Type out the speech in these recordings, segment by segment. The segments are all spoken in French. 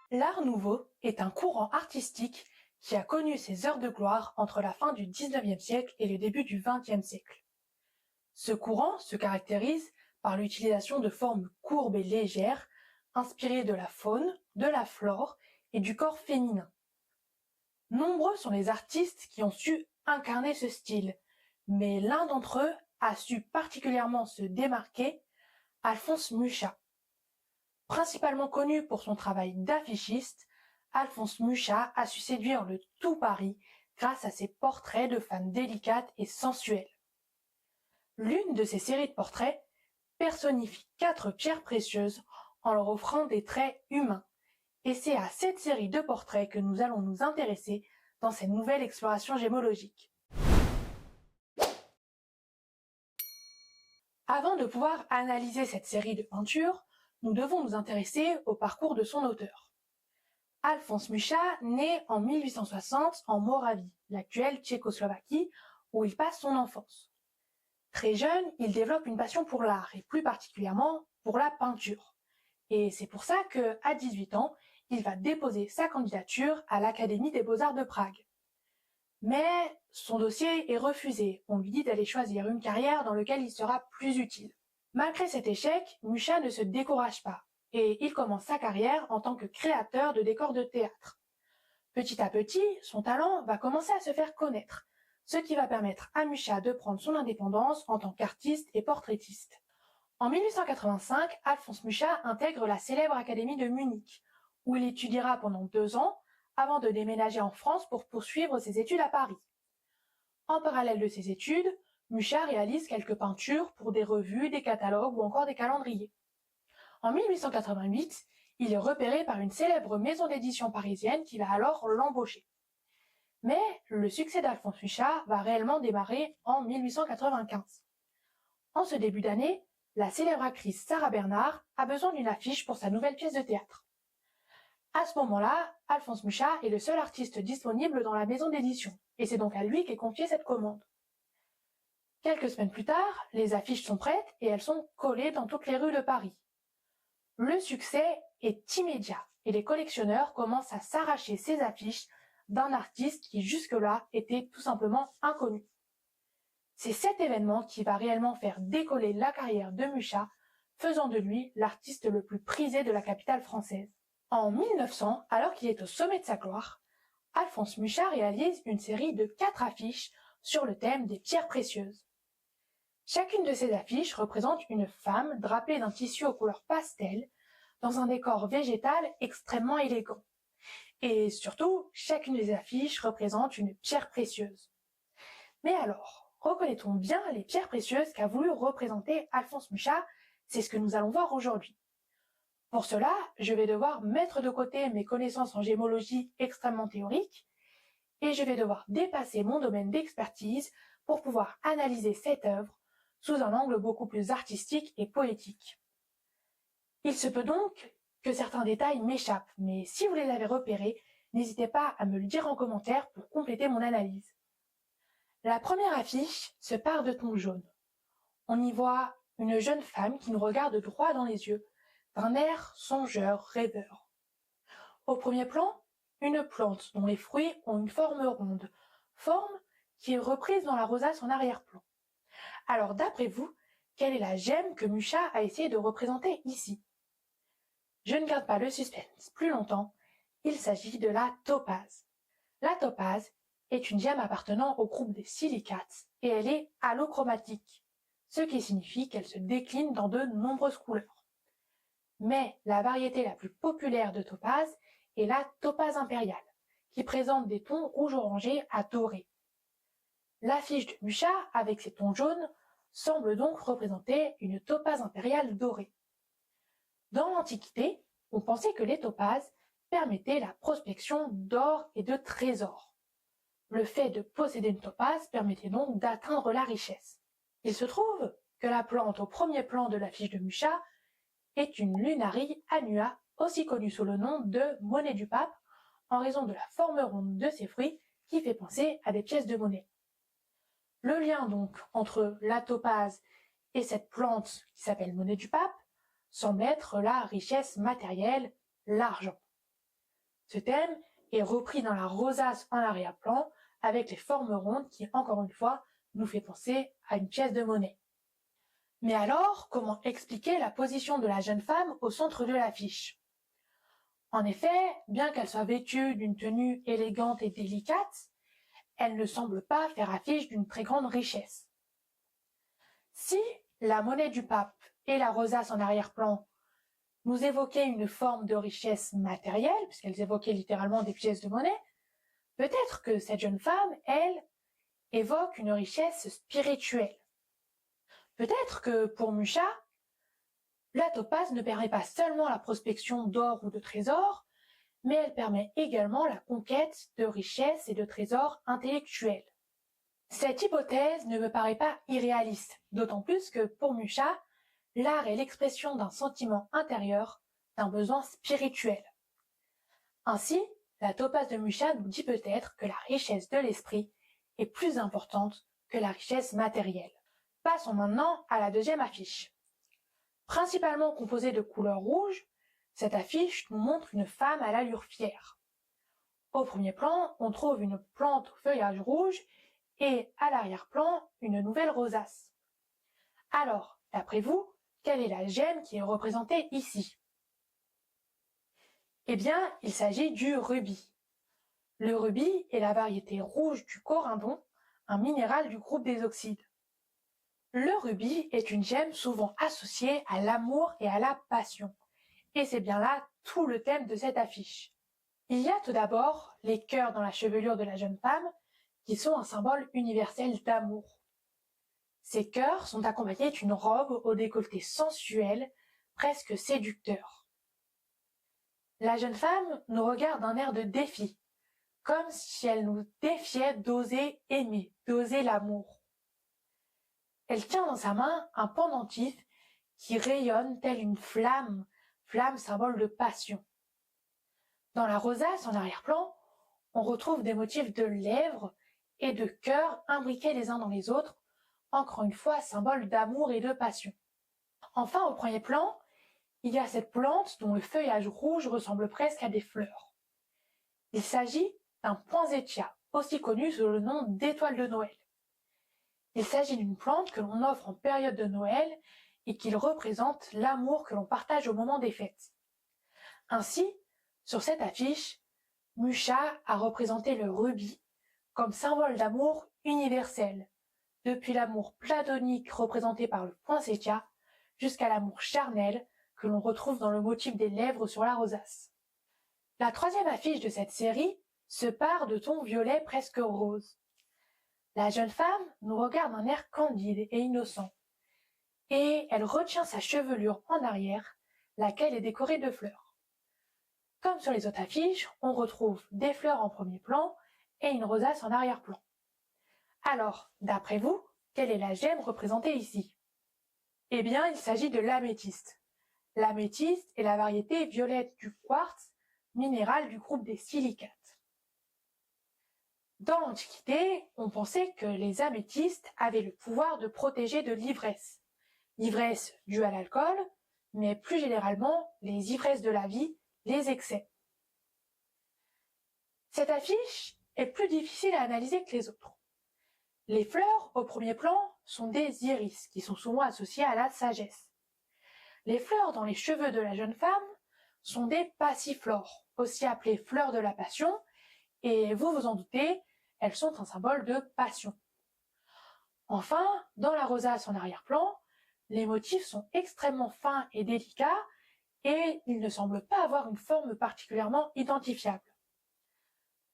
L'Art nouveau est un courant artistique qui a connu ses heures de gloire entre la fin du XIXe siècle et le début du XXe siècle. Ce courant se caractérise par l'utilisation de formes courbes et légères, inspirées de la faune, de la flore et du corps féminin. Nombreux sont les artistes qui ont su incarner ce style, mais l'un d'entre eux a su particulièrement se démarquer, Alphonse Mucha. Principalement connu pour son travail d'affichiste, Alphonse Mucha a su séduire le tout Paris grâce à ses portraits de femmes délicates et sensuelles. L'une de ces séries de portraits personnifie 4 pierres précieuses en leur offrant des traits humains. Et c'est à cette série de portraits que nous allons nous intéresser dans cette nouvelle exploration gémologique. Avant de pouvoir analyser cette série de peintures, nous devons nous intéresser au parcours de son auteur. Alphonse Mucha naît en 1860 en Moravie, l'actuelle Tchécoslovaquie, où il passe son enfance. Très jeune, il développe une passion pour l'art, et plus particulièrement pour la peinture. Et c'est pour ça qu'à 18 ans, il va déposer sa candidature à l'Académie des Beaux-Arts de Prague. Mais son dossier est refusé. On lui dit d'aller choisir une carrière dans laquelle il sera plus utile. Malgré cet échec, Mucha ne se décourage pas et il commence sa carrière en tant que créateur de décors de théâtre. Petit à petit, son talent va commencer à se faire connaître, ce qui va permettre à Mucha de prendre son indépendance en tant qu'artiste et portraitiste. En 1885, Alphonse Mucha intègre la célèbre Académie de Munich, où il étudiera pendant 2 ans avant de déménager en France pour poursuivre ses études à Paris. En parallèle de ses études, Mucha réalise quelques peintures pour des revues, des catalogues ou encore des calendriers. En 1888, il est repéré par une célèbre maison d'édition parisienne qui va alors l'embaucher. Mais le succès d'Alphonse Mucha va réellement démarrer en 1895. En ce début d'année, la célèbre actrice Sarah Bernard a besoin d'une affiche pour sa nouvelle pièce de théâtre. À ce moment-là, Alphonse Mucha est le seul artiste disponible dans la maison d'édition, et c'est donc à lui qu'est confiée cette commande. Quelques semaines plus tard, les affiches sont prêtes et elles sont collées dans toutes les rues de Paris. Le succès est immédiat et les collectionneurs commencent à s'arracher ces affiches d'un artiste qui jusque-là était tout simplement inconnu. C'est cet événement qui va réellement faire décoller la carrière de Mucha, faisant de lui l'artiste le plus prisé de la capitale française. En 1900, alors qu'il est au sommet de sa gloire, Alphonse Mucha réalise une série de 4 affiches sur le thème des pierres précieuses. Chacune de ces affiches représente une femme drapée d'un tissu aux couleurs pastel dans un décor végétal extrêmement élégant. Et surtout, chacune des affiches représente une pierre précieuse. Mais alors, reconnaît-on bien les pierres précieuses qu'a voulu représenter Alphonse Mucha? C'est ce que nous allons voir aujourd'hui. Pour cela, je vais devoir mettre de côté mes connaissances en gémologie extrêmement théoriques et je vais devoir dépasser mon domaine d'expertise pour pouvoir analyser cette œuvre sous un angle beaucoup plus artistique et poétique. Il se peut donc que certains détails m'échappent, mais si vous les avez repérés, n'hésitez pas à me le dire en commentaire pour compléter mon analyse. La première affiche se part de ton jaune. On y voit une jeune femme qui nous regarde droit dans les yeux, d'un air songeur, rêveur. Au premier plan, une plante dont les fruits ont une forme ronde, forme qui est reprise dans la rosace en arrière-plan. Alors d'après vous, quelle est la gemme que Mucha a essayé de représenter ici? Je ne garde pas le suspense plus longtemps, il s'agit de la topaze. La topaze est une gemme appartenant au groupe des silicates et elle est allochromatique, ce qui signifie qu'elle se décline dans de nombreuses couleurs. Mais la variété la plus populaire de topaze est la topaze impériale, qui présente des tons rouge-orangé à doré. L'affiche de Mucha, avec ses tons jaunes, semble donc représenter une topaze impériale dorée. Dans l'Antiquité, on pensait que les topazes permettaient la prospection d'or et de trésors. Le fait de posséder une topaze permettait donc d'atteindre la richesse. Il se trouve que la plante au premier plan de l'affiche de Mucha est une lunarie annua, aussi connue sous le nom de monnaie du pape, en raison de la forme ronde de ses fruits qui fait penser à des pièces de monnaie. Le lien donc entre la topaze et cette plante qui s'appelle monnaie du pape semble être la richesse matérielle, l'argent. Ce thème est repris dans la rosace en arrière-plan avec les formes rondes qui, encore une fois, nous fait penser à une pièce de monnaie. Mais alors, comment expliquer la position de la jeune femme au centre de l'affiche? En effet, bien qu'elle soit vêtue d'une tenue élégante et délicate, elle ne semble pas faire affiche d'une très grande richesse. Si la monnaie du pape et la rosace en arrière-plan nous évoquaient une forme de richesse matérielle, puisqu'elles évoquaient littéralement des pièces de monnaie, peut-être que cette jeune femme, elle, évoque une richesse spirituelle. Peut-être que pour Mucha, la topaze ne permet pas seulement la prospection d'or ou de trésors, mais elle permet également la conquête de richesses et de trésors intellectuels. Cette hypothèse ne me paraît pas irréaliste, d'autant plus que pour Mucha, l'art est l'expression d'un sentiment intérieur, d'un besoin spirituel. Ainsi, la topaze de Mucha nous dit peut-être que la richesse de l'esprit est plus importante que la richesse matérielle. Passons maintenant à la deuxième affiche. Principalement composée de couleur rouge, cette affiche nous montre une femme à l'allure fière. Au premier plan, on trouve une plante au feuillage rouge et à l'arrière-plan, une nouvelle rosace. Alors, d'après vous, quelle est la gemme qui est représentée ici? Eh bien, il s'agit du rubis. Le rubis est la variété rouge du corindon, un minéral du groupe des oxydes. Le rubis est une gemme souvent associée à l'amour et à la passion. Et c'est bien là tout le thème de cette affiche. Il y a tout d'abord les cœurs dans la chevelure de la jeune femme, qui sont un symbole universel d'amour. Ces cœurs sont accompagnés d'une robe au décolleté sensuel, presque séducteur. La jeune femme nous regarde d'un air de défi, comme si elle nous défiait d'oser aimer, d'oser l'amour. Elle tient dans sa main un pendentif qui rayonne telle une flamme, flamme symbole de passion. Dans la rosace en arrière-plan, on retrouve des motifs de lèvres et de cœurs imbriqués les uns dans les autres, encore une fois symbole d'amour et de passion. Enfin, au premier plan, il y a cette plante dont le feuillage rouge ressemble presque à des fleurs. Il s'agit d'un poinsettia, aussi connu sous le nom d'étoile de Noël. Il s'agit d'une plante que l'on offre en période de Noël et qui représente l'amour que l'on partage au moment des fêtes. Ainsi, sur cette affiche, Mucha a représenté le rubis comme symbole d'amour universel, depuis l'amour platonique représenté par le poinsettia jusqu'à l'amour charnel que l'on retrouve dans le motif des lèvres sur la rosace. La troisième affiche de cette série se pare de tons violets presque roses. La jeune femme nous regarde d'un air candide et innocent, et elle retient sa chevelure en arrière, laquelle est décorée de fleurs. Comme sur les autres affiches, on retrouve des fleurs en premier plan et une rosace en arrière-plan. Alors, d'après vous, quelle est la gemme représentée ici? Eh bien, il s'agit de l'améthyste. L'améthyste est la variété violette du quartz, minéral du groupe des silicates. Dans l'Antiquité, on pensait que les améthystes avaient le pouvoir de protéger de l'ivresse. L'ivresse due à l'alcool, mais plus généralement les ivresses de la vie, les excès. Cette affiche est plus difficile à analyser que les autres. Les fleurs, au premier plan, sont des iris, qui sont souvent associés à la sagesse. Les fleurs dans les cheveux de la jeune femme sont des passiflores, aussi appelées fleurs de la passion, et vous vous en doutez, elles sont un symbole de passion. Enfin, dans la rosace en arrière-plan, les motifs sont extrêmement fins et délicats, et ils ne semblent pas avoir une forme particulièrement identifiable.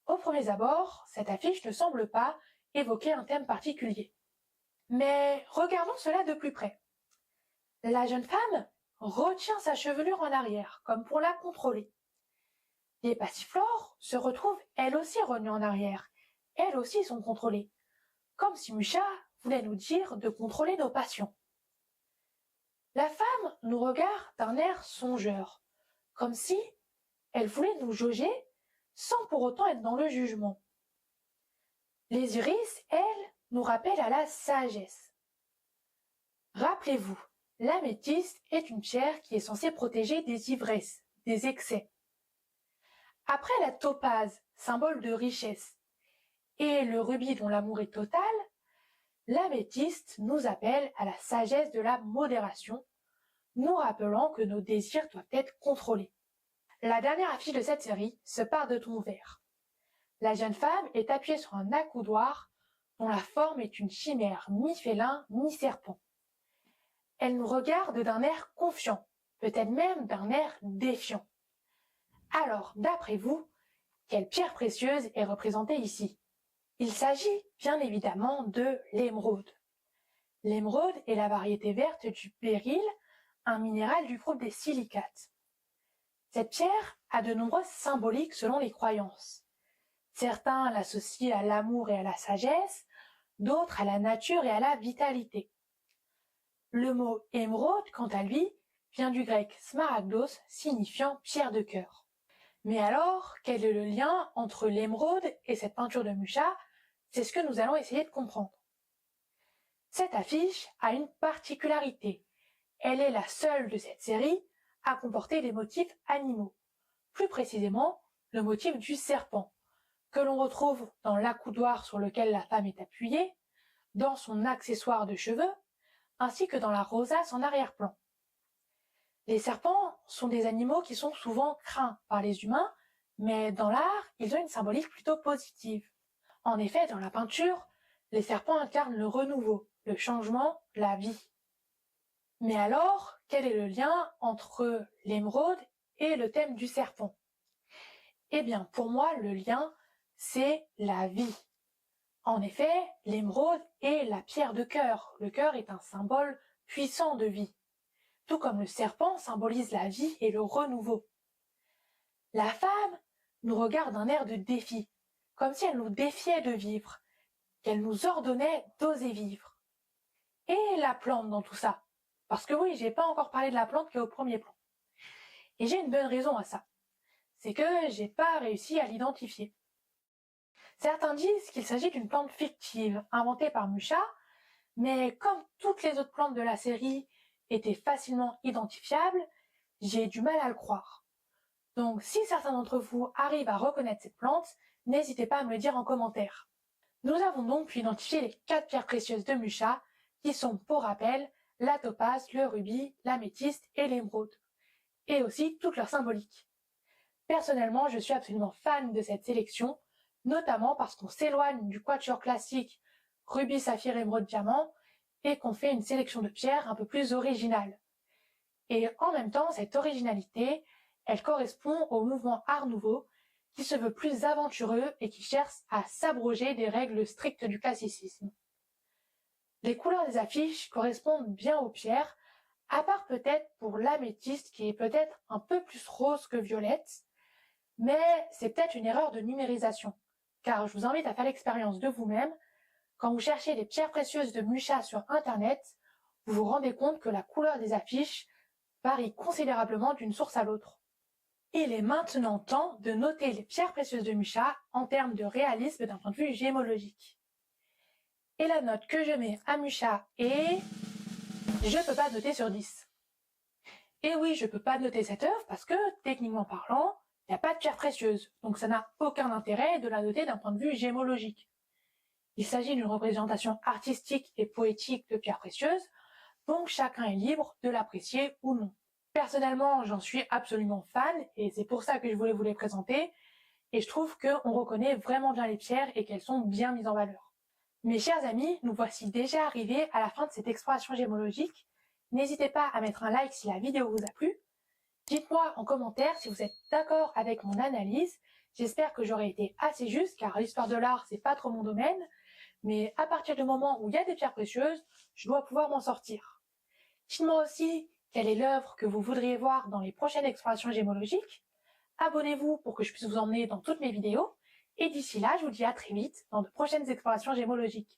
Au premier abord, cette affiche ne semble pas évoquer un thème particulier. Mais regardons cela de plus près. La jeune femme retient sa chevelure en arrière, comme pour la contrôler. Les passiflores se retrouvent elles aussi rognées en arrière, elles aussi sont contrôlées, comme si Mucha voulait nous dire de contrôler nos passions. La femme nous regarde d'un air songeur, comme si elle voulait nous jauger sans pour autant être dans le jugement. Les iris, elles, nous rappellent à la sagesse. Rappelez-vous, l'améthyste est une pierre qui est censée protéger des ivresses, des excès. Après la topaze, symbole de richesse, et le rubis dont l'amour est total, l'améthyste nous appelle à la sagesse de la modération, nous rappelant que nos désirs doivent être contrôlés. La dernière affiche de cette série se part de tons verts. La jeune femme est appuyée sur un accoudoir dont la forme est une chimère mi-félin, mi-serpent. Elle nous regarde d'un air confiant, peut-être même d'un air défiant. Alors, d'après vous, quelle pierre précieuse est représentée ici? Il s'agit bien évidemment de l'émeraude. L'émeraude est la variété verte du béryl, un minéral du groupe des silicates. Cette pierre a de nombreuses symboliques selon les croyances. Certains l'associent à l'amour et à la sagesse, d'autres à la nature et à la vitalité. Le mot émeraude, quant à lui, vient du grec smaragdos, signifiant pierre de cœur. Mais alors, quel est le lien entre l'émeraude et cette peinture de Mucha? C'est ce que nous allons essayer de comprendre. Cette affiche a une particularité. Elle est la seule de cette série à comporter des motifs animaux. Plus précisément, le motif du serpent, que l'on retrouve dans l'accoudoir sur lequel la femme est appuyée, dans son accessoire de cheveux, ainsi que dans la rosace en arrière-plan. Les serpents sont des animaux qui sont souvent craints par les humains, mais dans l'art, ils ont une symbolique plutôt positive. En effet, dans la peinture, les serpents incarnent le renouveau, le changement, la vie. Mais alors, quel est le lien entre l'émeraude et le thème du serpent? Eh bien, pour moi, le lien, c'est la vie. En effet, l'émeraude est la pierre de cœur. Le cœur est un symbole puissant de vie, tout comme le serpent symbolise la vie et le renouveau. La femme nous regarde d'un air de défi, comme si elle nous défiait de vivre, qu'elle nous ordonnait d'oser vivre. Et la plante dans tout ça? Parce que oui, j'ai pas encore parlé de la plante qui est au premier plan. Et j'ai une bonne raison à ça. C'est que j'ai pas réussi à l'identifier. Certains disent qu'il s'agit d'une plante fictive, inventée par Mucha, mais comme toutes les autres plantes de la série étaient facilement identifiables, j'ai du mal à le croire. Donc si certains d'entre vous arrivent à reconnaître cette plante, n'hésitez pas à me le dire en commentaire. Nous avons donc pu identifier les 4 pierres précieuses de Mucha, qui sont, pour rappel, la topaze, le rubis, l'améthyste et l'émeraude, et aussi toute leur symbolique. Personnellement, je suis absolument fan de cette sélection, notamment parce qu'on s'éloigne du quatuor classique rubis, saphir, émeraude, diamant, et qu'on fait une sélection de pierres un peu plus originale. Et en même temps, cette originalité, elle correspond au mouvement Art Nouveau, qui se veut plus aventureux et qui cherche à s'abroger des règles strictes du classicisme. Les couleurs des affiches correspondent bien aux pierres, à part peut-être pour l'améthyste qui est peut-être un peu plus rose que violette, mais c'est peut-être une erreur de numérisation, car je vous invite à faire l'expérience de vous-même. Quand vous cherchez les pierres précieuses de Mucha sur internet, vous vous rendez compte que la couleur des affiches varie considérablement d'une source à l'autre. Il est maintenant temps de noter les pierres précieuses de Mucha en termes de réalisme d'un point de vue gémologique. Et la note que je mets à Mucha est... Je peux pas noter sur 10. Et oui, je peux pas noter cette œuvre parce que, techniquement parlant, il n'y a pas de pierre précieuse, donc ça n'a aucun intérêt de la noter d'un point de vue gémologique. Il s'agit d'une représentation artistique et poétique de pierres précieuses, donc chacun est libre de l'apprécier ou non. Personnellement, j'en suis absolument fan, et c'est pour ça que je voulais vous les présenter, et je trouve qu'on reconnaît vraiment bien les pierres et qu'elles sont bien mises en valeur. Mes chers amis, nous voici déjà arrivés à la fin de cette exploration gémologique. N'hésitez pas à mettre un like si la vidéo vous a plu. Dites-moi en commentaire si vous êtes d'accord avec mon analyse. J'espère que j'aurai été assez juste, car l'histoire de l'art, c'est pas trop mon domaine. Mais à partir du moment où il y a des pierres précieuses, je dois pouvoir m'en sortir. Dites-moi aussi quelle est l'œuvre que vous voudriez voir dans les prochaines explorations gémologiques. Abonnez-vous pour que je puisse vous emmener dans toutes mes vidéos. Et d'ici là, je vous dis à très vite dans de prochaines explorations gémologiques.